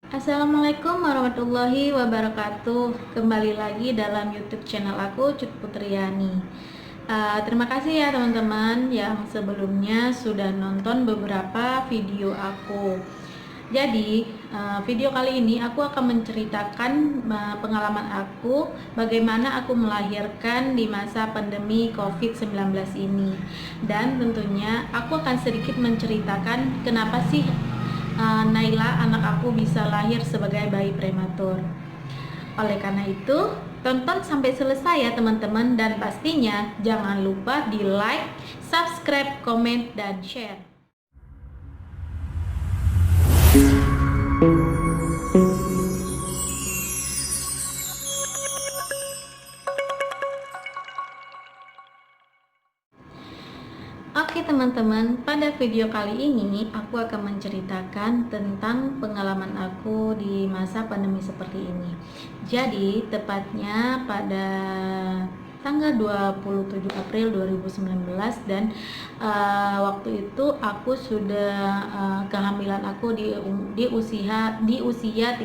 Assalamualaikum warahmatullahi wabarakatuh. Kembali lagi dalam YouTube channel aku, Cut Putriani. Terima kasih ya teman-teman yang sebelumnya sudah nonton beberapa video aku. Jadi video kali ini aku akan menceritakan pengalaman aku bagaimana aku melahirkan di masa pandemi COVID-19 ini. Dan tentunya aku akan sedikit menceritakan kenapa sih Naila anak aku bisa lahir sebagai bayi prematur. Oleh karena itu, tonton sampai selesai ya teman-teman, dan pastinya jangan lupa di like, subscribe, komen, dan share. Oke teman-teman, pada video kali ini aku akan menceritakan tentang pengalaman aku di masa pandemi seperti ini. Jadi tepatnya pada tanggal 27 April 2019, dan waktu itu aku sudah kehamilan aku di usia 31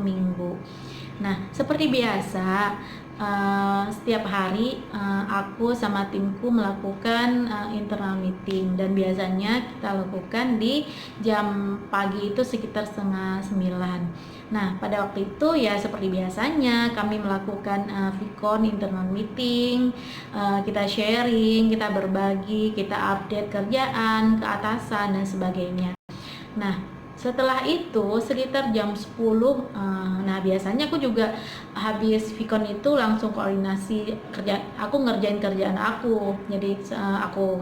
minggu. Nah, seperti biasa, setiap hari aku sama timku melakukan internal meeting, dan biasanya kita lakukan di jam pagi itu sekitar setengah 9. Nah, pada waktu itu ya seperti biasanya kami melakukan Vicon internal meeting, kita sharing, kita berbagi, kita update kerjaan ke atasan dan sebagainya. Nah, setelah itu sekitar jam 10, nah biasanya aku juga habis Vicon itu langsung koordinasi kerja, aku ngerjain kerjaan aku. Jadi aku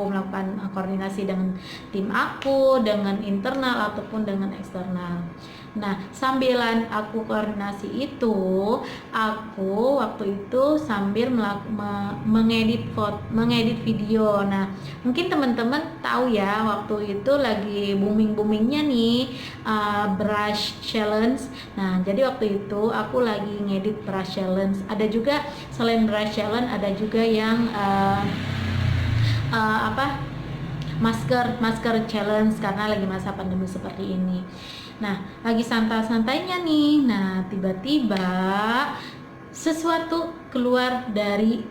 melakukan koordinasi dengan tim aku, dengan internal ataupun dengan eksternal. Nah, sambilan aku koordinasi itu, aku waktu itu sambil mengedit video. Nah, mungkin teman-teman tahu ya, waktu itu lagi boomingnya nih brush challenge. Nah, jadi waktu itu aku lagi ngedit brush challenge. Ada juga selain brush challenge, ada juga yang masker challenge, karena lagi masa pandemi seperti ini. Nah, lagi santai-santainya nih. Nah, tiba-tiba sesuatu keluar dari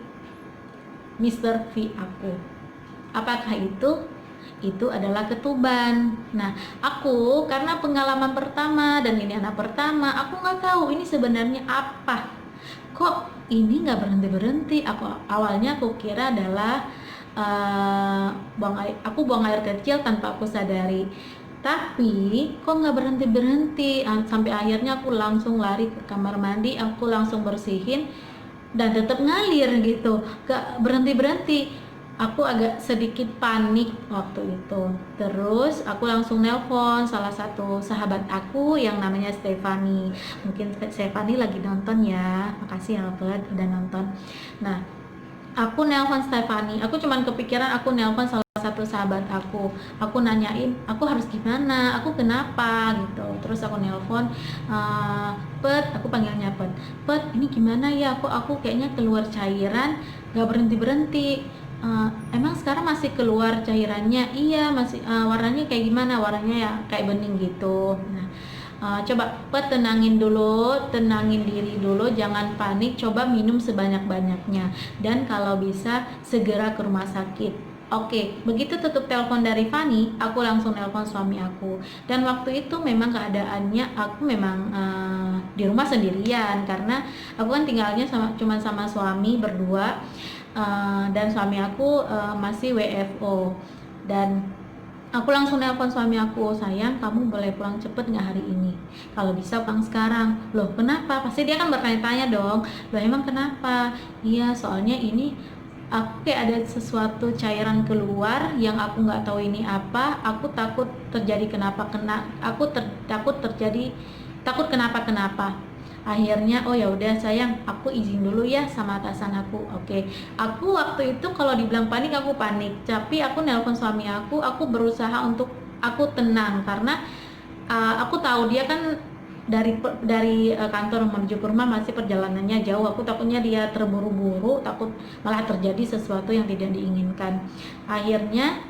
Mr. V aku. Apakah itu? Itu adalah ketuban. Nah, aku karena pengalaman pertama dan ini anak pertama, aku nggak tahu ini sebenarnya apa. Kok ini nggak berhenti-berhenti? Awalnya aku kira adalah aku buang air kecil tanpa aku sadari. Tapi kok nggak berhenti-berhenti, sampai akhirnya aku langsung lari ke kamar mandi, aku langsung bersihin dan tetap ngalir gitu, gak berhenti-berhenti. Aku agak sedikit panik waktu itu. Terus aku langsung nelpon salah satu sahabat aku yang namanya Stefani. Mungkin Stefani lagi nonton ya. Makasih Albert udah nonton. Nah, aku nelpon Stefani. Aku cuman kepikiran aku nelpon salah satu sahabat aku. Aku nanyain, aku harus gimana, aku kenapa gitu. Terus aku nelpon, Pet, aku panggilnya Pet. Pet, ini gimana ya? Aku kayaknya keluar cairan, gak berhenti. Emang sekarang masih keluar cairannya? Iya, masih. Warnanya kayak gimana? Warnanya ya kayak bening gitu. Nah, coba Pet tenangin diri dulu, jangan panik, coba minum sebanyak-banyaknya, dan kalau bisa segera ke rumah sakit. Oke, begitu tutup telepon dari Fani, aku langsung telepon suami aku. Dan waktu itu memang keadaannya aku memang di rumah sendirian, karena aku kan tinggalnya cuma sama suami berdua, dan suami aku masih WFO. Dan aku langsung nelpon suami aku, sayang kamu boleh pulang cepet nggak hari ini? Kalau bisa pulang sekarang. Loh kenapa? Pasti dia kan bertanya-tanya dong. Loh emang kenapa? Iya soalnya ini aku kayak ada sesuatu cairan keluar yang aku nggak tahu ini apa. Aku takut terjadi takut kenapa. Akhirnya oh ya udah sayang, aku izin dulu ya sama atasan aku. Oke. Aku waktu itu kalau dibilang panik, aku panik, tapi aku nelpon suami aku berusaha untuk aku tenang, karena aku tahu dia kan dari kantor menuju ke rumah masih perjalanannya jauh. Aku takutnya dia terburu-buru, takut malah terjadi sesuatu yang tidak diinginkan. Akhirnya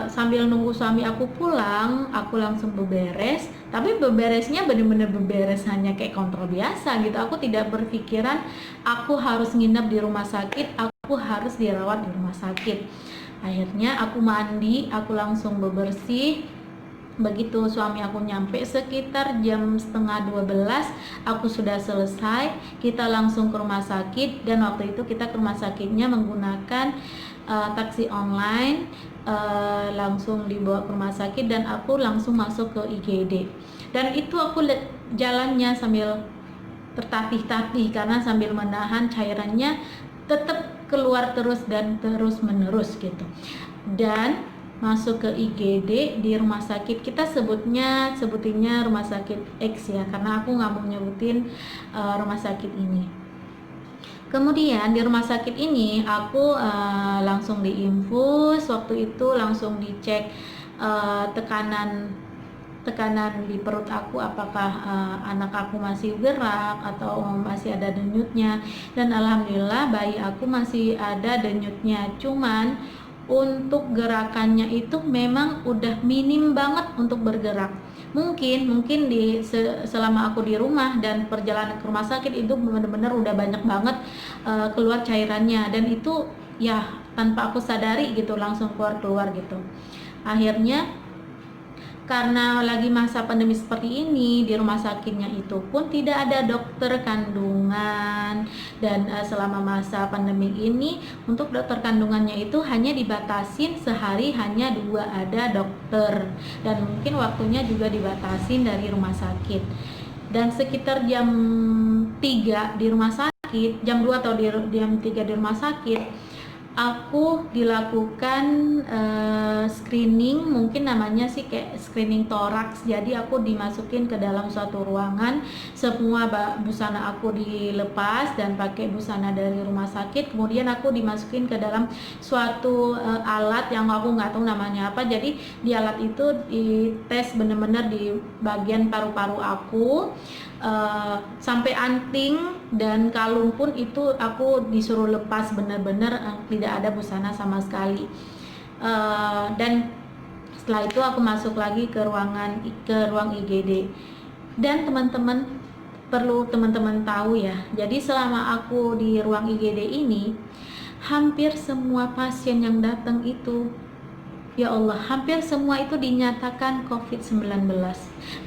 sambil nunggu suami aku pulang, aku langsung beberes. Tapi beberesnya bener-bener beberes hanya kayak kontrol biasa gitu. Aku tidak berpikiran aku harus nginep di rumah sakit, aku harus dirawat di rumah sakit. Akhirnya aku mandi, aku langsung bebersih. Begitu suami aku nyampe sekitar jam setengah 12, aku sudah selesai. Kita langsung ke rumah sakit, dan waktu itu kita ke rumah sakitnya menggunakan taksi online. Langsung dibawa ke rumah sakit dan aku langsung masuk ke IGD. Dan itu aku jalannya sambil tertatih-tatih karena sambil menahan cairannya tetap keluar terus dan terus menerus gitu. Dan masuk ke IGD di rumah sakit, kita sebutinnya rumah sakit X ya, karena aku nggak mau nyebutin rumah sakit ini. Kemudian di rumah sakit ini aku langsung diinfus. Waktu itu langsung dicek tekanan di perut aku, apakah anak aku masih gerak atau masih ada denyutnya. Dan alhamdulillah bayi aku masih ada denyutnya, cuman untuk gerakannya itu memang udah minim banget untuk bergerak. Mungkin selama aku di rumah dan perjalanan ke rumah sakit itu benar-benar udah banyak banget keluar cairannya, dan itu ya tanpa aku sadari gitu langsung keluar gitu. Akhirnya karena lagi masa pandemi seperti ini, di rumah sakitnya itu pun tidak ada dokter kandungan. Dan selama masa pandemi ini untuk dokter kandungannya itu hanya dibatasin sehari hanya 2 ada dokter, dan mungkin waktunya juga dibatasin dari rumah sakit. Dan sekitar jam 3 di rumah sakit, jam 2 atau jam 3 di rumah sakit, aku dilakukan screening, mungkin namanya sih kayak screening toraks. Jadi aku dimasukin ke dalam suatu ruangan, semua busana aku dilepas dan pakai busana dari rumah sakit. Kemudian aku dimasukin ke dalam suatu alat yang aku nggak tahu namanya apa. Jadi di alat itu dites bener-bener di bagian paru-paru aku, sampai anting dan kalung pun itu aku disuruh lepas bener-bener, tidak ada busana sama sekali. Dan setelah itu aku masuk lagi ke ruang IGD. Dan perlu teman-teman tahu ya, jadi selama aku di ruang IGD ini, hampir semua pasien yang datang itu, ya Allah, hampir semua itu dinyatakan COVID-19.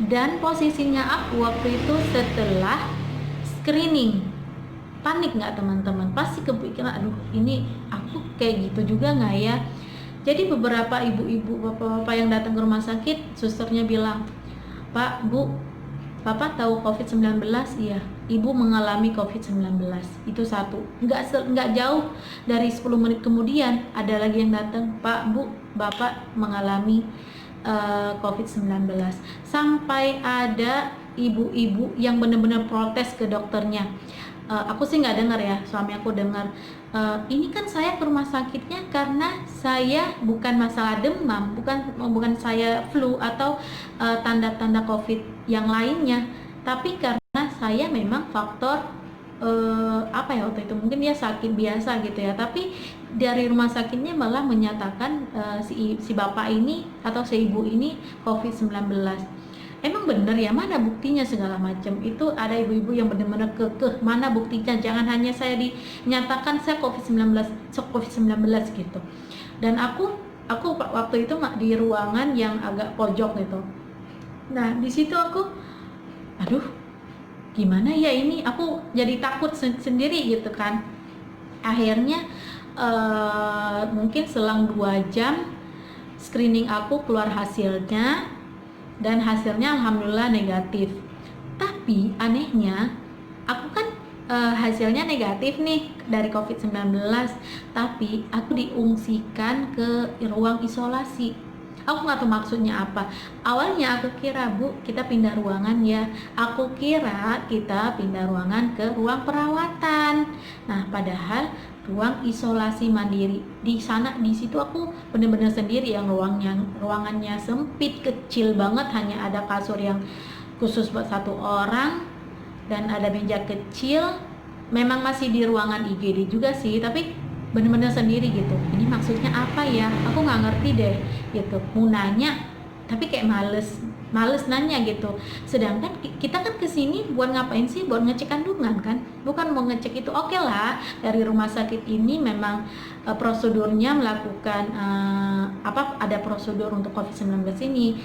Dan posisinya aku waktu itu setelah screening. Panik nggak teman-teman? Pasti kepikiran, aduh ini aku kayak gitu juga nggak ya? Jadi beberapa ibu-ibu, bapak-bapak yang datang ke rumah sakit, susternya bilang, Pak, Bu, Bapak tahu COVID-19? Iya, Ibu mengalami COVID-19. Itu satu. Nggak jauh dari 10 menit kemudian ada lagi yang datang, Pak, Bu, Bapak mengalami COVID-19. Sampai ada ibu-ibu yang benar-benar protes ke dokternya. Aku sih nggak dengar ya, suami aku dengar. Ini kan saya ke rumah sakitnya karena saya bukan masalah demam, bukan saya flu atau tanda-tanda COVID yang lainnya, tapi karena saya memang faktor apa ya, waktu itu mungkin dia sakit biasa gitu ya. Tapi dari rumah sakitnya malah menyatakan si bapak ini atau si ibu ini COVID-19. Emang bener ya, mana buktinya segala macam. Itu ada ibu-ibu yang benar-benar kekeh, mana buktinya, jangan hanya saya dinyatakan saya COVID-19 gitu. Dan aku waktu itu di ruangan yang agak pojok gitu. Nah di situ aku, aduh gimana ya ini, aku jadi takut sendiri gitu kan. Akhirnya mungkin selang 2 jam screening aku keluar hasilnya, dan hasilnya alhamdulillah negatif. Tapi anehnya aku kan hasilnya negatif nih dari COVID-19, tapi aku diungsikan ke ruang isolasi. Aku nggak tahu maksudnya apa. Awalnya aku kira, Bu, kita pindah ruangan ya. Aku kira kita pindah ruangan ke ruang perawatan. Nah, padahal ruang isolasi mandiri. Di situ aku benar-benar sendiri, yang ruangannya sempit, kecil banget, hanya ada kasur yang khusus buat 1 orang dan ada meja kecil. Memang masih di ruangan IGD juga sih, tapi bener-bener sendiri gitu, ini maksudnya apa ya, aku nggak ngerti deh gitu, mau nanya tapi kayak males nanya gitu. Sedangkan kita kan kesini buat ngapain sih? Buat ngecek kandungan kan, bukan mau ngecek itu. Oke lah, dari rumah sakit ini memang prosedurnya melakukan ada prosedur untuk COVID-19 ini,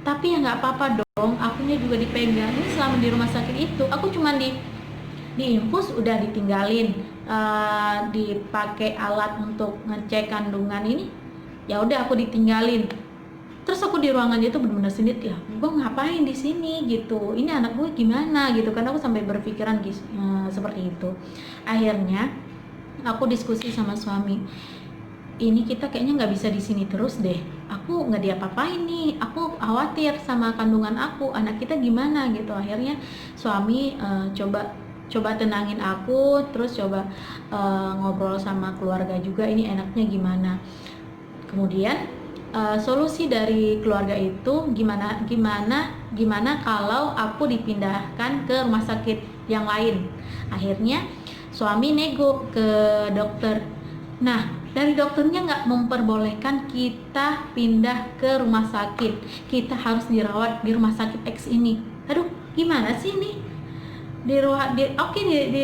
tapi ya nggak apa-apa dong, akunya juga dipegang. Ini selama di rumah sakit itu aku cuma di infus udah ditinggalin, dipakai alat untuk ngecek kandungan ini, ya udah aku ditinggalin. Terus aku di ruangannya itu benar-benar sendiri, ya gue ngapain di sini gitu, ini anak gue gimana gitu kan, aku sampai berpikiran seperti itu. Akhirnya aku diskusi sama suami, ini kita kayaknya nggak bisa di sini terus deh, aku nggak diapa-apain nih, aku khawatir sama kandungan aku, anak kita gimana gitu. Akhirnya suami coba tenangin aku, terus coba ngobrol sama keluarga juga, ini enaknya gimana. Kemudian solusi dari keluarga itu gimana kalau aku dipindahkan ke rumah sakit yang lain. Akhirnya suami nego ke dokter. Nah, dari dokternya nggak memperbolehkan kita pindah ke rumah sakit, kita harus dirawat di rumah sakit X ini. Aduh, gimana sih ini? Di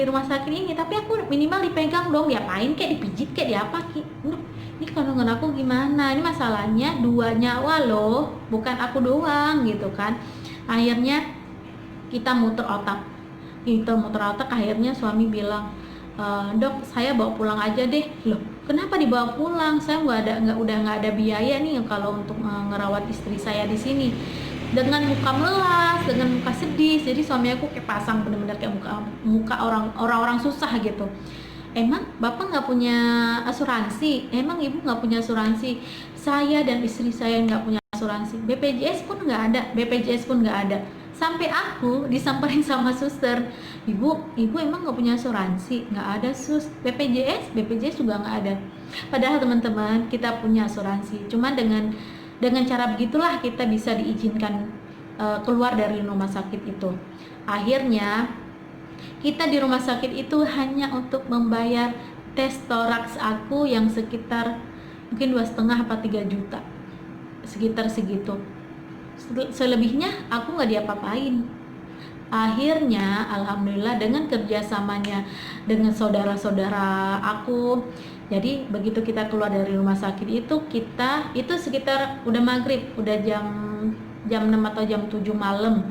rumah sakit ini, tapi aku minimal dipegang dong, diapain kayak dipijit kayak diapa ini kandungan aku gimana, ini masalahnya 2 nyawa loh, bukan aku doang gitu kan. Akhirnya kita muter otak, akhirnya suami bilang, dok saya bawa pulang aja deh. Loh, kenapa dibawa pulang? Saya udah nggak ada biaya nih kalau untuk ngerawat istri saya di sini. Dengan muka melas, dengan muka sedih. Jadi suami aku kayak pasang bener-bener kayak muka orang-orang susah gitu. Emang bapak nggak punya asuransi? Emang ibu nggak punya asuransi? Saya dan istri saya nggak punya asuransi. BPJS pun nggak ada. Sampai aku disamperin sama suster, ibu emang nggak punya asuransi? Nggak ada sus. BPJS juga nggak ada. Padahal teman-teman, kita punya asuransi. Cuma dengan cara begitulah kita bisa diizinkan keluar dari rumah sakit itu. Akhirnya kita di rumah sakit itu hanya untuk membayar tes toraks aku yang sekitar mungkin 2,5 apa 3 juta, sekitar segitu. Selebihnya aku nggak diapa-apain. Akhirnya alhamdulillah dengan kerjasamanya dengan saudara-saudara aku, jadi begitu kita keluar dari rumah sakit itu sekitar udah maghrib, udah jam 6 atau jam 7 malam.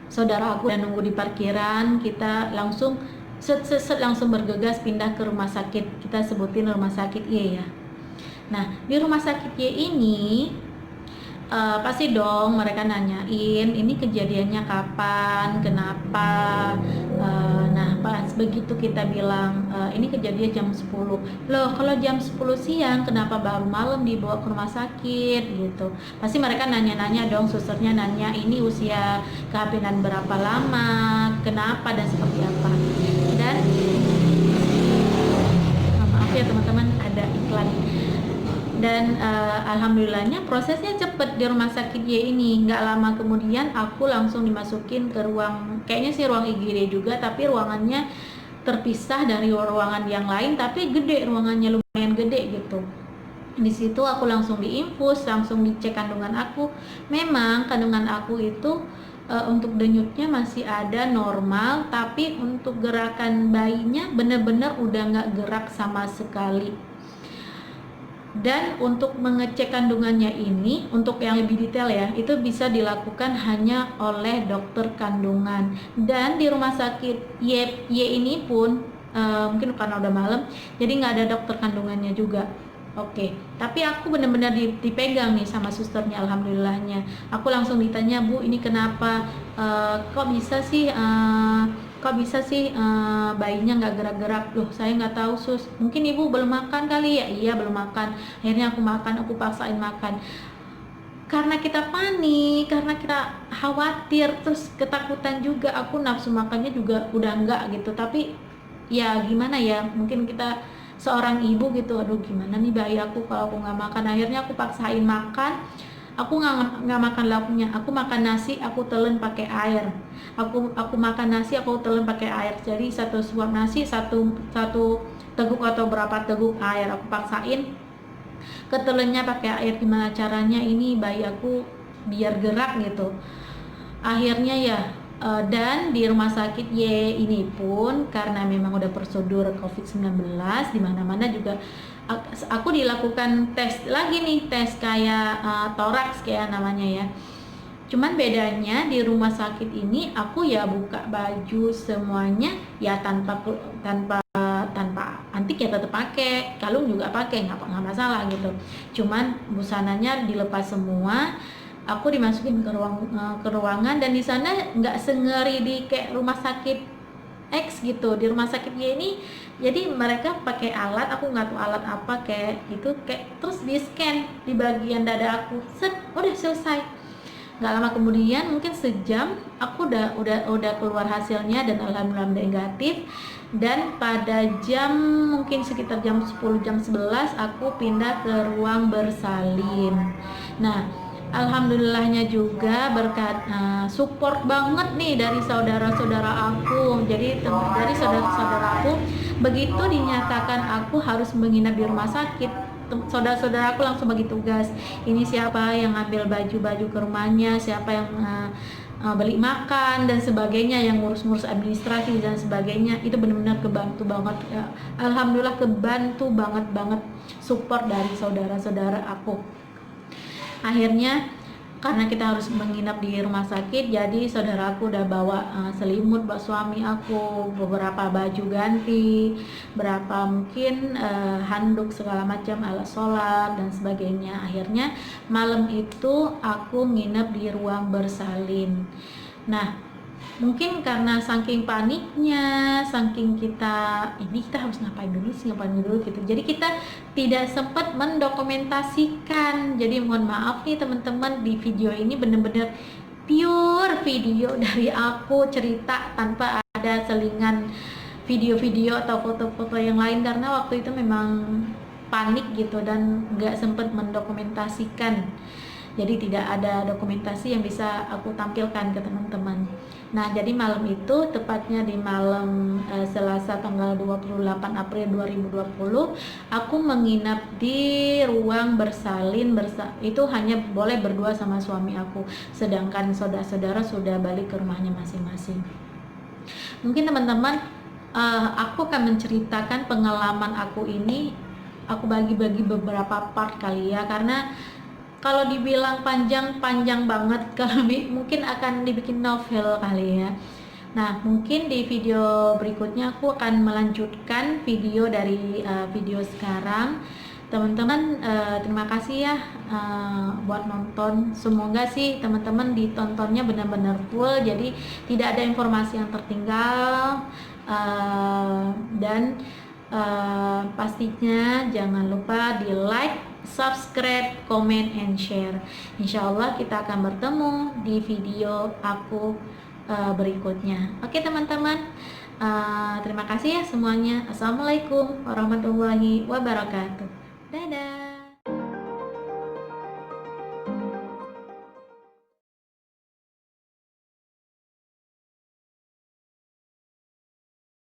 Saudara aku udah nunggu di parkiran, kita langsung langsung bergegas pindah ke rumah sakit, kita sebutin rumah sakit Y ya. Nah, di rumah sakit Y ini pasti dong mereka nanyain ini kejadiannya kapan, kenapa. Nah, pas begitu kita bilang ini kejadian jam 10. Loh, kalau jam 10 siang kenapa baru malam dibawa ke rumah sakit gitu. Pasti mereka nanya-nanya dong, susternya nanya ini usia kehamilan berapa lama, kenapa dan seperti apa. Dan maaf ya teman-teman, ada iklan. Dan alhamdulillahnya prosesnya cepet di rumah sakit Y ini. Nggak lama kemudian aku langsung dimasukin ke ruang, kayaknya sih ruang IGD juga, tapi ruangannya terpisah dari ruangan yang lain, tapi gede, ruangannya lumayan gede gitu. Di situ aku langsung diinfus, langsung dicek kandungan aku. Memang kandungan aku itu untuk denyutnya masih ada normal, tapi untuk gerakan bayinya bener-bener udah nggak gerak sama sekali. Dan untuk mengecek kandungannya ini, untuk yang lebih detail ya, itu bisa dilakukan hanya oleh dokter kandungan. Dan di rumah sakit Y ini pun mungkin karena udah malam, jadi nggak ada dokter kandungannya juga. Oke, tapi aku benar-benar dipegang nih sama susternya, alhamdulillahnya. Aku langsung ditanya, Bu, ini kenapa? Kok bisa sih bayinya nggak gerak-gerak? Loh, saya nggak tahu sus, mungkin ibu belum makan kali ya. Iya, belum makan. Akhirnya aku paksain makan, karena kita panik, karena kita khawatir, terus ketakutan juga. Aku nafsu makannya juga udah enggak gitu, tapi ya gimana ya, mungkin kita seorang ibu gitu, aduh gimana nih bayi aku kalau aku nggak makan. Akhirnya aku paksain makan. Aku nggak makan lauknya, aku makan nasi, aku telan pakai air. Aku makan nasi, aku telan pakai air. Jadi satu suap nasi, satu teguk atau berapa teguk air aku paksain ketelennya pakai air. Gimana caranya ini bayi aku biar gerak gitu. Akhirnya ya dan di rumah sakit Y ini pun karena memang udah prosedur COVID-19, di mana-mana juga aku dilakukan tes lagi nih, tes kayak toraks kayak namanya ya. Cuman bedanya di rumah sakit ini aku ya buka baju semuanya ya tanpa tanpa antik ya tetap pakai, kalung juga pakai, nggak masalah gitu. Cuman busananya dilepas semua, aku dimasukin ke ruangan dan di sana nggak sengeri di kayak rumah sakit X gitu. Di rumah sakit Y ini jadi mereka pakai alat, aku nggak tahu alat apa kayak gitu, kayak terus di scan di bagian dada aku, set udah selesai. Nggak lama kemudian mungkin sejam aku udah keluar hasilnya dan alhamdulillah negatif. Dan pada jam mungkin sekitar jam 10 jam 11 aku pindah ke ruang bersalin. Nah, alhamdulillahnya juga berkat support banget nih dari saudara-saudara aku. Jadi dari saudara-saudara aku begitu dinyatakan aku harus menginap di rumah sakit, saudara-saudara aku langsung bagi tugas. Ini siapa yang ambil baju-baju ke rumahnya, siapa yang beli makan dan sebagainya, yang ngurus-ngurus administrasi dan sebagainya. Itu benar-benar kebantu banget ya. Alhamdulillah kebantu banget support dari saudara-saudara aku. Akhirnya karena kita harus menginap di rumah sakit, jadi saudaraku udah bawa selimut buat suami aku, beberapa baju ganti, berapa mungkin handuk segala macam, alat sholat dan sebagainya. Akhirnya malam itu aku nginep di ruang bersalin. Nah, mungkin karena saking paniknya, saking kita harus ngapain dulu gitu, jadi kita tidak sempat mendokumentasikan. Jadi mohon maaf nih teman-teman, di video ini bener-bener pure video dari aku cerita tanpa ada selingan video-video atau foto-foto yang lain, karena waktu itu memang panik gitu dan nggak sempat mendokumentasikan. Jadi tidak ada dokumentasi yang bisa aku tampilkan ke teman-teman. Nah, jadi malam itu tepatnya di malam Selasa tanggal 28 April 2020, aku menginap di ruang bersalin itu hanya boleh berdua sama suami aku, sedangkan saudara-saudara sudah balik ke rumahnya masing-masing. Mungkin teman-teman, aku akan menceritakan pengalaman aku ini, aku bagi-bagi beberapa part kali ya, karena kalau dibilang panjang banget, kalau mungkin akan dibikin novel kali ya. Nah, mungkin di video berikutnya aku akan melanjutkan video dari video sekarang. Teman-teman, terima kasih ya buat nonton. Semoga sih teman-teman ditontonnya benar-benar full, jadi tidak ada informasi yang tertinggal. Dan pastinya jangan lupa di like, subscribe, comment, and share. Insya Allah kita akan bertemu di video aku berikutnya. Oke teman-teman, terima kasih ya semuanya. Assalamualaikum warahmatullahi wabarakatuh. Dadah.